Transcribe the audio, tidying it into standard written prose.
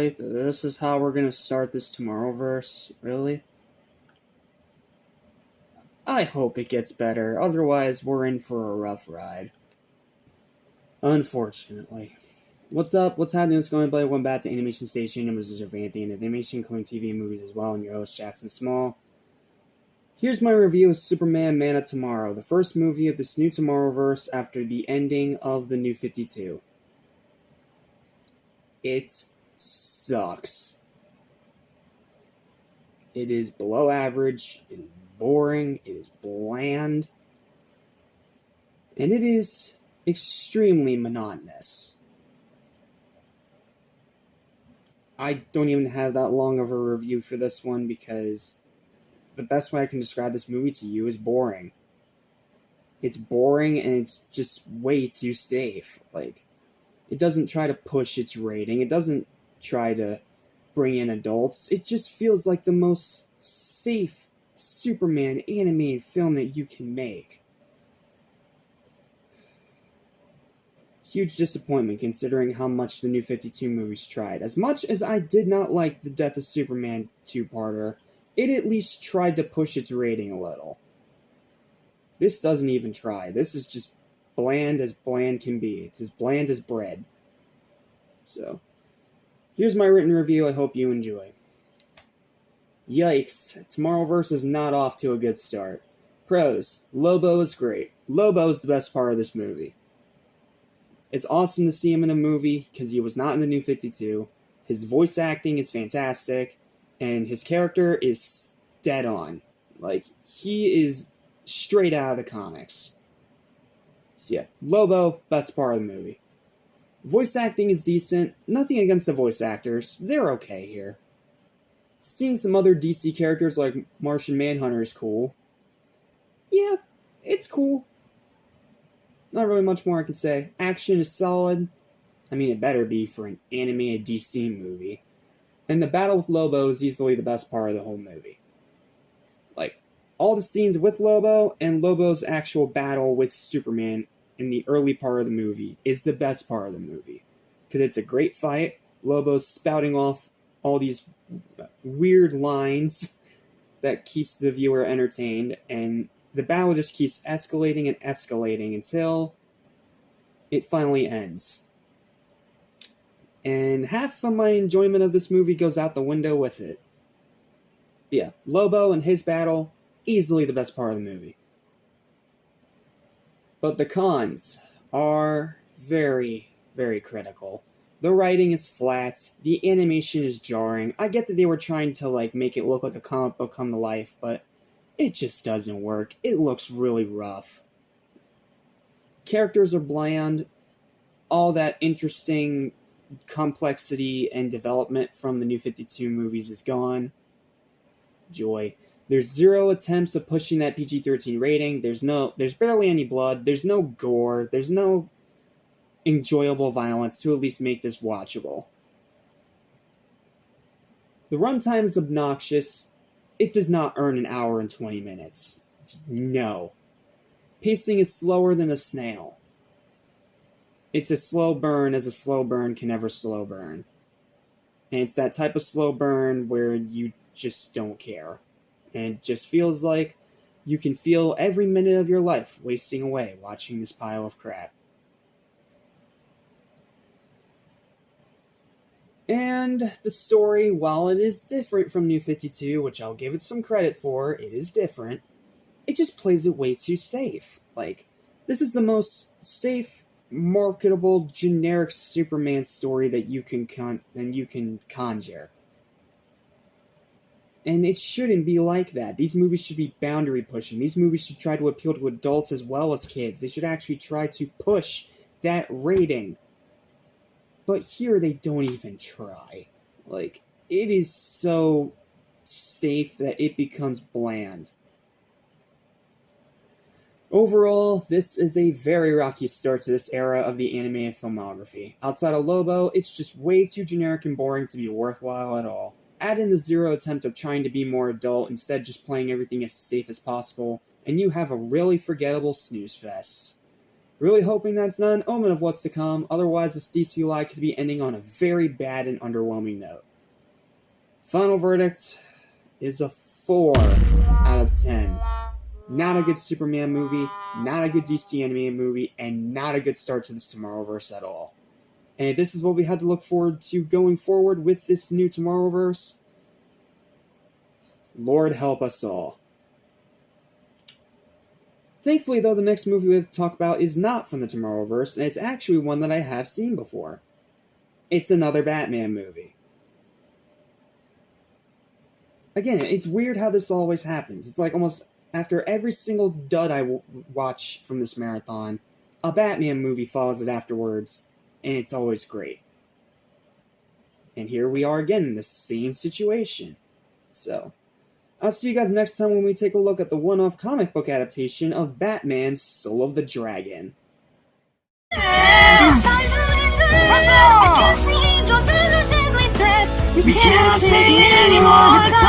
Really? This is how we're gonna start this Tomorrowverse? Really? I hope it gets better, otherwise we're in for a rough ride. Unfortunately. What's up? What's happening? What's going on? Welcome back to Animation Station. I'm Mr. Vanthi, and animation, including TV and movies as well. I'm your host, Jackson Small. Here's my review of Superman Man of Tomorrow, the first movie of this new Tomorrowverse after the ending of the New 52. It sucks. It is below average, it is boring, it is bland, and it is extremely monotonous. I don't even have that long of a review for this one because the best way I can describe this movie to you is boring. It's boring and it's just way too safe. It doesn't try to push its rating. It doesn't try to bring in adults. It just feels like the most safe Superman animated film that you can make. Huge disappointment considering how much the New 52 movies tried. As much as I did not like the Death of Superman two-parter, it at least tried to push its rating a little. This doesn't even try. This is just bland as bland can be. It's as bland as bread. So, here's my written review. I hope you enjoy. Yikes. Tomorrowverse is not off to a good start. Pros. Lobo is great. Lobo is the best part of this movie. It's awesome to see him in a movie because he was not in the New 52. His voice acting is fantastic, and his character is dead on. He is straight out of the comics. So yeah, Lobo, best part of the movie. Voice acting is decent. Nothing against the voice actors. They're okay here. Seeing some other DC characters like Martian Manhunter is cool. Yeah, it's cool. Not really much more I can say. Action is solid. I mean, it better be for an animated DC movie. And the battle with Lobo is easily the best part of the whole movie. All the scenes with Lobo and Lobo's actual battle with Superman in the early part of the movie is the best part of the movie. Because it's a great fight. Lobo's spouting off all these weird lines that keeps the viewer entertained, and the battle just keeps escalating and escalating until it finally ends. And half of my enjoyment of this movie goes out the window with it. Yeah, Lobo and his battle, easily the best part of the movie. But the cons are very, very critical. The writing is flat, the animation is jarring. I get that they were trying to make it look like a comic book come to life, but it just doesn't work. It looks really rough. Characters are bland. All that interesting complexity and development from the New 52 movies is gone. Joy. There's zero attempts of pushing that PG-13 rating. There's barely any blood. There's no gore. There's no enjoyable violence to at least make this watchable. The runtime is obnoxious. It does not earn an hour and 20 minutes. No. Pacing is slower than a snail. It's a slow burn as a slow burn can ever slow burn. And it's that type of slow burn where you just don't care. And it just feels like you can feel every minute of your life wasting away watching this pile of crap. And the story, while it is different from New 52, which I'll give it some credit for, it is different, it just plays it way too safe. This is the most safe, marketable, generic Superman story that you can conjure. And it shouldn't be like that. These movies should be boundary pushing. These movies should try to appeal to adults as well as kids. They should actually try to push that rating. But here they don't even try. It is so safe that it becomes bland. Overall, this is a very rocky start to this era of the animated filmography. Outside of Lobo, it's just way too generic and boring to be worthwhile at all. Add in the zero attempt of trying to be more adult, instead just playing everything as safe as possible, and you have a really forgettable snooze fest. Really hoping that's not an omen of what's to come, otherwise this DCUI could be ending on a very bad and underwhelming note. Final verdict is a 4 out of 10. Not a good Superman movie, not a good DC animated movie, and not a good start to this Tomorrowverse at all. And this is what we had to look forward to going forward with this new Tomorrowverse. Lord help us all. Thankfully, though, the next movie we have to talk about is not from the Tomorrowverse, and it's actually one that I have seen before. It's another Batman movie. Again, it's weird how this always happens. It's like almost after every single dud I watch from this marathon, a Batman movie follows it afterwards, and it's always great. And here we are again in the same situation. So, I'll see you guys next time when we take a look at the one-off comic book adaptation of Batman's Soul of the Dragon. We cannot take it anymore.